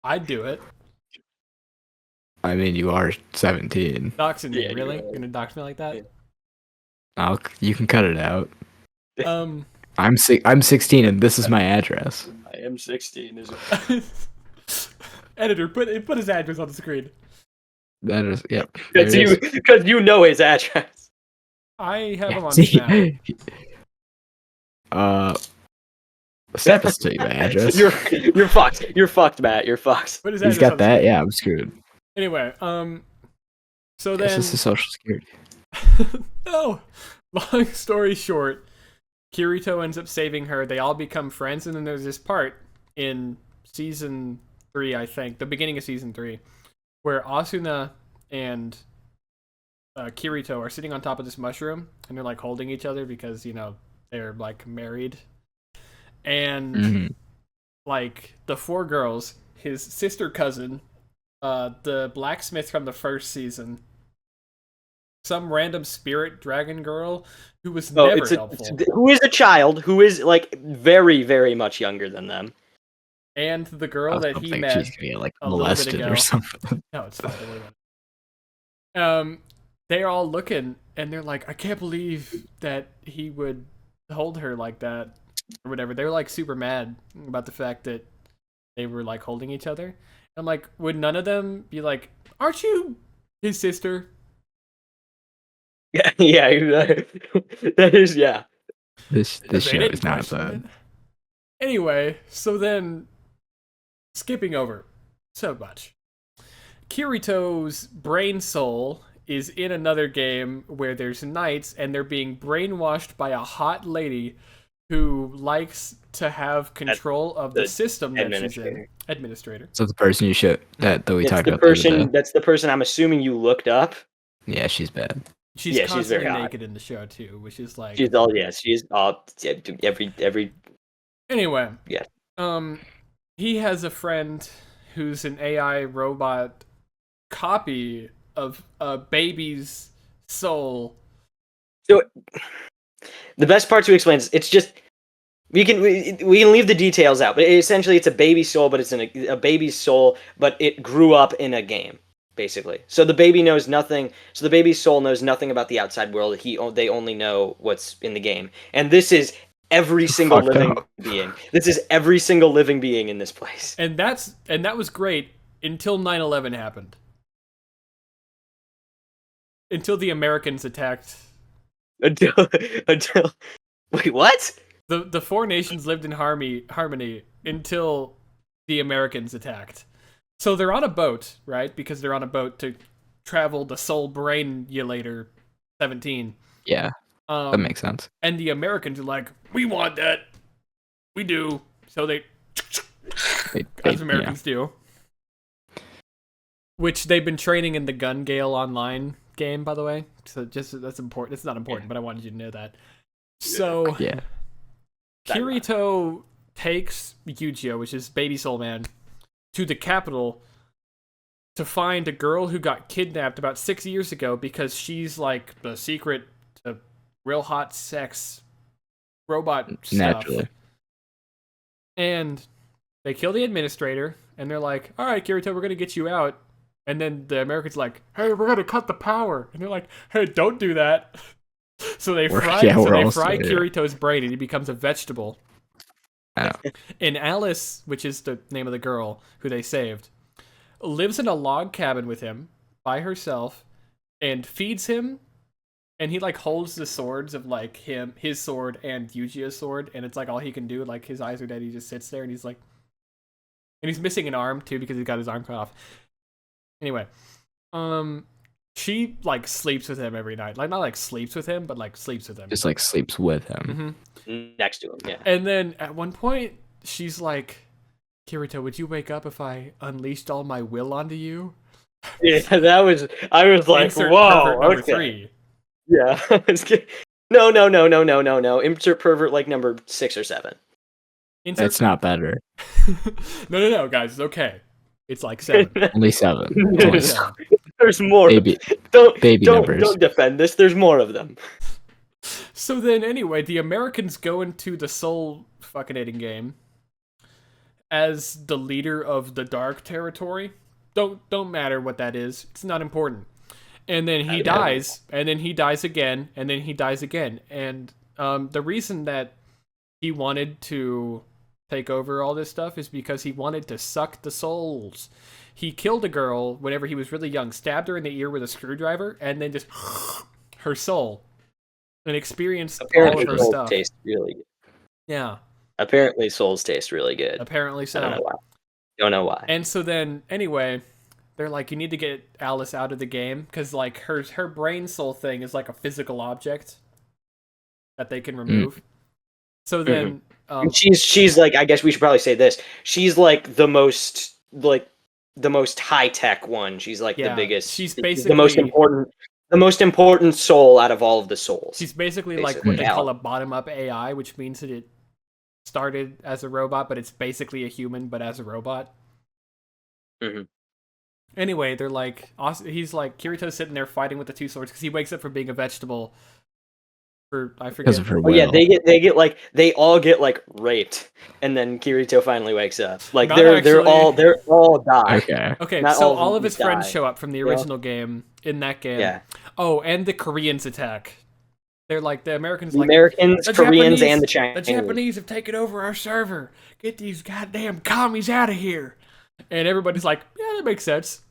I'd do it. I mean, you are 17. Doxing me, really? You're gonna dox me like that? You can cut it out. I'm 16 and this is my address. I am 16. Editor, put his address on the screen. That is, yep. Because you know his address. I have him on Snap. Snap is to your address. You're fucked. You're fucked, Matt. You're fucked. He's got that? Yeah, I'm screwed. Anyway, so then... This is Social Security. No! Long story short, Kirito ends up saving her. They all become friends, and then there's this part in season 3, I think, the beginning of season 3, where Asuna and Kirito are sitting on top of this mushroom, and they're like holding each other because, you know, they're like married. And like the 4 girls, his sister cousin, the blacksmith from the first season, some random spirit dragon girl who was never helpful. Who is a child, who is like very, very much younger than them. And the girl that he met she's gonna get, like, molested or something. No, it's fine. They're all looking and they're like, I can't believe that he would hold her like that or whatever. They were like super mad about the fact that they were like holding each other. I'm like, would none of them be like, aren't you his sister? Yeah, that is, yeah. This show is not bad. Anyway, so then, skipping over so much. Kirito's brain soul is in another game where there's knights and they're being brainwashed by a hot lady who likes to have control of the system that she's in. Administrator. So the person that we talked about. That's the person I'm assuming you looked up. Yeah, she's bad. She's constantly naked in the show too, which is like she's every. Anyway, yeah. He has a friend who's an AI robot copy of a baby's soul. So the best part to explain is it's just we can leave the details out, but essentially it's a baby soul, but it's a baby's soul, but it grew up in a game. Basically, so the baby knows nothing. So the baby's soul knows nothing about the outside world. They only know what's in the game, and this is every single living being. This is every single living being in this place. And that was great until 9/11 happened. Until the Americans attacked. Until wait, what? The 4 nations lived in harmony until the Americans attacked. So they're on a boat, right? Because they're on a boat to travel the Soul Brainulator 17. Yeah, that makes sense. And the Americans are like, we want that. We do. So they as Americans do. Which they've been training in the Gun Gale Online game, by the way. So just that's important. It's not important, but I wanted you to know that. So yeah. Kirito takes Yujio, which is Baby Soul Man, to the capital to find a girl who got kidnapped about 6 years ago because she's like the secret to real hot sex robot stuff. Naturally. And they kill the administrator, and they're like, all right, Kirito, we're going to get you out. And then the Americans like, hey, we're going to cut the power. And they're like, hey, don't do that. So they fry Kirito's brain, and he becomes a vegetable. Oh. And Alice, which is the name of the girl who they saved, lives in a log cabin with him by herself and feeds him. And he like holds the swords of like his sword and Yujio's sword, and it's like all he can do. Like his eyes are dead. He just sits there, and he's like, and he's missing an arm too because he got his arm cut off. Anyway, she like sleeps with him every night. Like not like sleeps with him, but like sleeps with him. Just like sleeps with him. Next to him, yeah. And then at one point, she's like, Kirito, would you wake up if I unleashed all my will onto you? Yeah, I was like, Insert whoa, number okay. 3. Yeah. No. Insert pervert like number 6 or 7. That's not better. No, guys, it's okay. It's like 7. Only 7. Only 7. There's more. Baby numbers. Don't defend this. There's more of them. So then, anyway, the Americans go into the soul fucking game as the leader of the Dark Territory. Don't matter what that is. It's not important. And then he dies, and then he dies again, and then he dies again. And the reason that he wanted to take over all this stuff is because he wanted to suck the souls. He killed a girl whenever he was really young, stabbed her in the ear with a screwdriver, and then just her soul. And experienced all of her stuff. Taste really good. Yeah. Apparently souls taste really good. Apparently so. I don't know why. Don't know why. And so then, anyway, they're like, you need to get Alice out of the game, because like her brain soul thing is like a physical object that they can remove. So then she's like, I guess we should probably say this. She's like the most high tech one. She's like the biggest. She's basically the most important soul out of all of the souls. She's basically like what they call a bottom up AI, which means that it started as a robot, but it's basically a human, but as a robot. Anyway, they're like, he's like, Kirito's sitting there fighting with the 2 swords because he wakes up from being a vegetable. I forget. Because of her will. Yeah, they all get like raped, and then Kirito finally wakes up. Like they're all die. Okay. Not so all all of of his them friends die. show up from the original game in that game. Yeah. Oh, and the Koreans attack. They're like the Americans. The like Americans, the Koreans, Japanese, and the Chinese. The Japanese have taken over our server. Get these goddamn commies out of here. And everybody's like, yeah, that makes sense.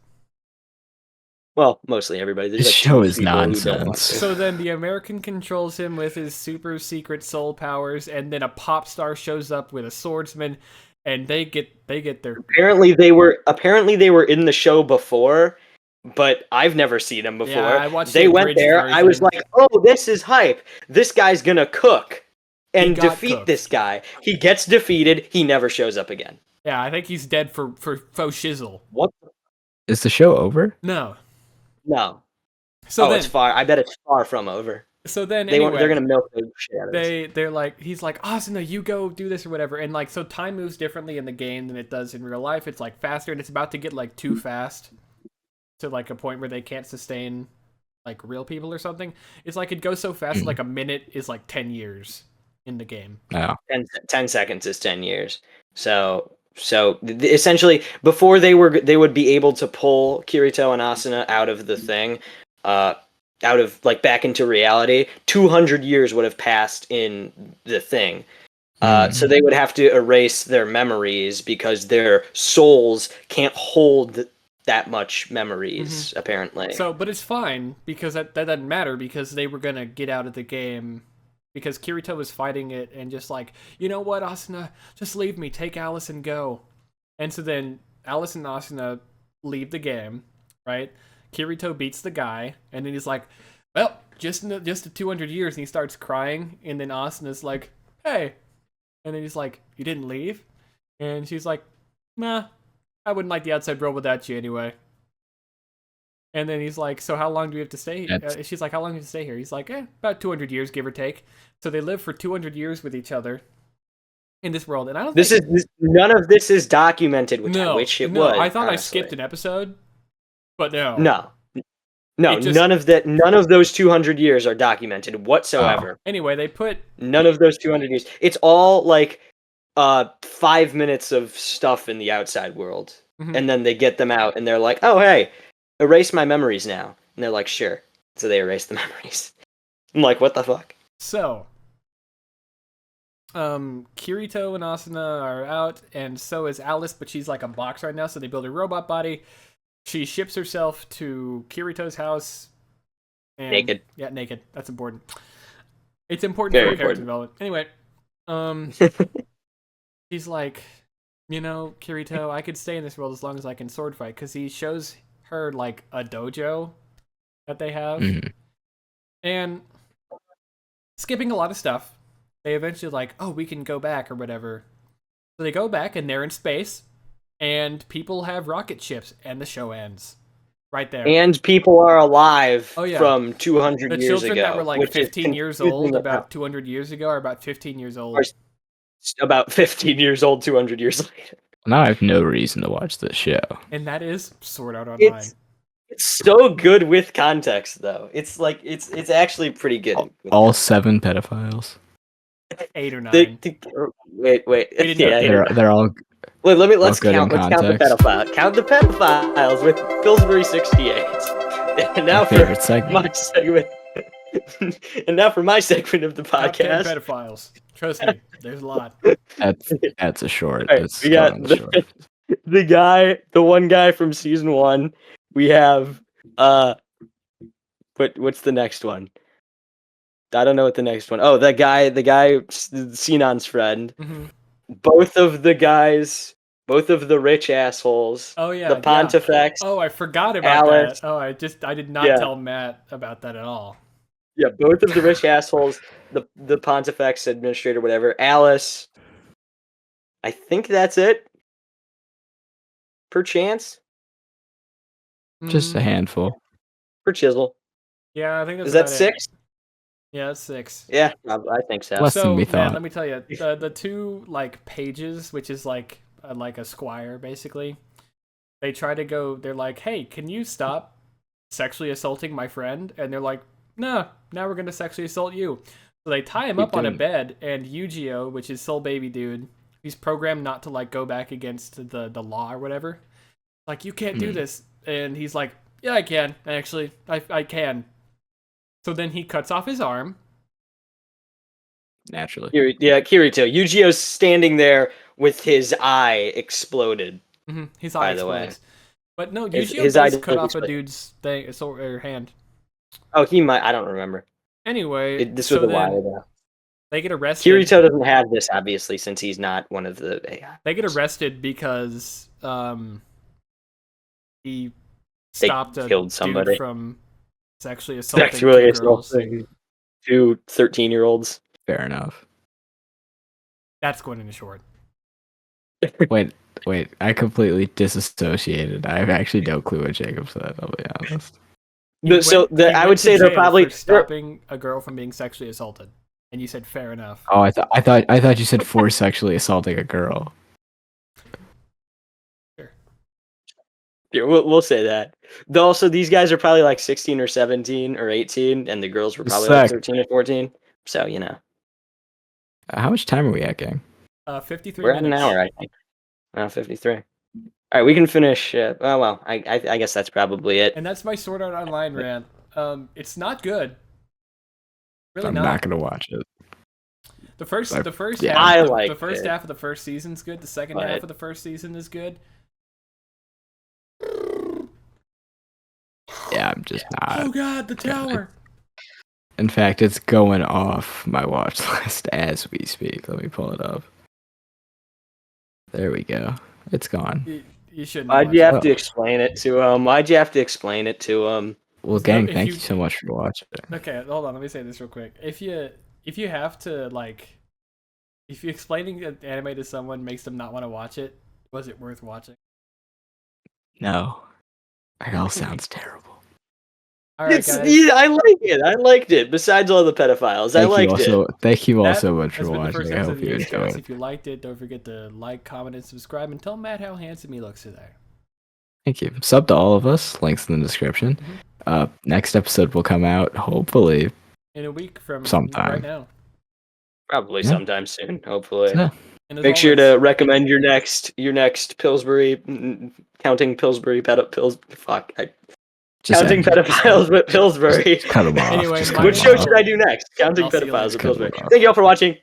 Well, mostly everybody. This show is nonsense. So then the American controls him with his super secret soul powers, and then a pop star shows up with a swordsman, and they get their. Apparently they were in the show before, but I've never seen them before. Yeah, I watched they went there. Version. I was like, oh, this is hype. This guy's gonna cook and defeat this guy. He gets defeated. He never shows up again. Yeah, I think he's dead for faux shizzle. What? Is the show over? No. So then, it's far. I bet it's far from over. So then they're gonna milk the shit out of this. They're like, he's like, Asuna, you go do this or whatever, and like, so time moves differently in the game than it does in real life. It's like faster, and it's about to get like too fast to like a point where they can't sustain like real people or something. It's like it goes so fast, like a minute is like 10 years in the game. Oh. 10 seconds is 10 years. So essentially, before they would be able to pull Kirito and Asuna out of the thing, out of like back into reality, 200 years would have passed in the thing. So they would have to erase their memories because their souls can't hold that much memories, apparently. So, but it's fine because that doesn't matter because they were gonna get out of the game. Because Kirito was fighting it and just like, you know what, Asuna, just leave me, take Alice and go. And so then Alice and Asuna leave the game, right? Kirito beats the guy, and then he's like, well, just the 200 years, and he starts crying, and then Asuna's like, hey. And then he's like, you didn't leave? And she's like, nah, I wouldn't like the outside world without you anyway. And then he's like, so how long do we have to stay? She's like, how long do we have to stay here? He's like, about 200 years, give or take. So they live for 200 years with each other. in this world, and I don't This think is none of this is documented, which I wish it was. I thought I honestly. skipped an episode, but no. No, It just- none of those 200 years are documented whatsoever. Anyway, they put None of those 200 years. It's all like 5 minutes of stuff in the outside world. Mhm. And then they get them out and they're like, "Oh, hey, erase my memories now." And they're like, "Sure." So they erase the memories. I'm like, "What the fuck?" So, Kirito and Asuna are out, and so is Alice, but she's like a box right now, so they build a robot body. She ships herself to Kirito's house. And, Naked. Yeah, naked. That's important. It's important Very for character important. development. Anyway, he's like, Kirito, I could stay in this world as long as I can sword fight, because he shows her, like, a dojo that they have. Mhm. And skipping a lot of stuff, they eventually like, oh, we can go back or whatever. So they go back and they're in space, and people have rocket ships, and the show ends right there. And people are alive yeah. from 200 The years children ago. that were like 15 years old about 200 years ago are about 15 years old. About 15 years old 200 years later. Now I have no reason to watch this show. And that is Sword Art Online. It's so good with context, though. It's like it's actually pretty good. All 7 pedophiles. 8 or 9. Wait. Yeah, they're all. Let's good count. in Let's count the context. pedophiles. Count the pedophiles with Pillsbury 68. And now My for favorite segment. my segment. And now for my segment of the Top 10 podcast. pedophiles. Trust me, there's a lot. That's a short. All right, It's we got going short. the one guy from season 1. We have what's the next one? I don't know what the next one. Oh, the guy, Sinan's friend. Mhm. Both of the rich assholes. Oh yeah, the Pontifex. Oh, I forgot about Alice. that. Oh, I did not tell Matt about that at all. Yeah, both of the rich assholes. The Pontifex administrator, whatever. Alice. I think that's it. Perchance. Just a handful. For Chisel. Yeah, I think that's Is that about it. 6? Yeah, that's 6. Yeah, I think so. Less than we Man, thought. let me tell you, the 2 like pages, which is like a squire basically. They try to go. They're like, "Hey, can you stop sexually assaulting my friend?" And they're like, "No, now we're gonna sexually assault you." So they tie him up on a bed, and Yu-Gi-Oh, which is Soul Baby Dude, he's programmed not to like go back against the law or whatever. Like, you can't do this, and he's like, "Yeah, I can. Actually, I can." So then he cuts off his arm. Naturally. Kirito. Yu-Gi-Oh's standing there with his eye exploded. Mm-hmm. His eye By the way. explodes. But no, His Yu-Gi-Oh eye does cut does off a explode. dude's thing, or hand. Oh, he might. I don't remember. Anyway, This was a while ago. They get arrested. Kirito doesn't have this, obviously, since he's not one of the AI. They get arrested because he stopped a killed somebody. dude from sexually assaulting 2 girls. assaulting 2 13-year-olds. Fair enough. That's going into short. Wait. I completely disassociated. I have actually no clue what Jacob said. I'll be honest. I would say they're probably for stopping a girl from being sexually assaulted, and you said fair enough. Oh, I thought you said for sexually assaulting a girl. Sure. Yeah, we'll say that. Though also, these guys are probably like 16 or 17 or 18, and the girls were probably like 13 or 14. So, How much time are we at, gang? 53 we're at minutes. an hour, I think. 53. All right, we can finish. I guess that's probably it. And that's my Sword Art Online rant. It's not good. Really I'm not gonna watch it. The first yeah. half. I the liked first it. half of the first season's good. The second half of the first season is good. Yeah, I'm just not. Oh god, the tower! In fact, it's going off my watch list as we speak. Let me pull it up. There we go. It's gone. You shouldn't. Why'd you have to explain it to him? Well, gang, thank you so much for watching. Okay, hold on. Let me say this real quick. If you have to if you explaining an anime to someone makes them not want to watch it, was it worth watching? No, it all sounds terrible. All right, It's guys. I like it. I liked it. Besides all the pedophiles, I liked it. Thank you all That so much has for been the watching. first I episode hope of the you Ace Cast. enjoyed. If you liked it, don't forget to like, comment, and subscribe, and tell Matt how handsome he looks today. Thank you. Sub to all of us. Links in the description. Next episode will come out hopefully In a week from right sometime. now. Probably Yeah. sometime soon. Hopefully. Yeah. And as Make sure always, to recommend your next Pillsbury, counting Pillsbury Pills. Fuck, Just counting end it. pedophiles with Pillsbury. Just cut them off. Anyway, Just my cut What them name's show off. should I Cole. do next? Counting I'll see you pedophiles later. with Cut them Pillsbury. off. Thank you all for watching.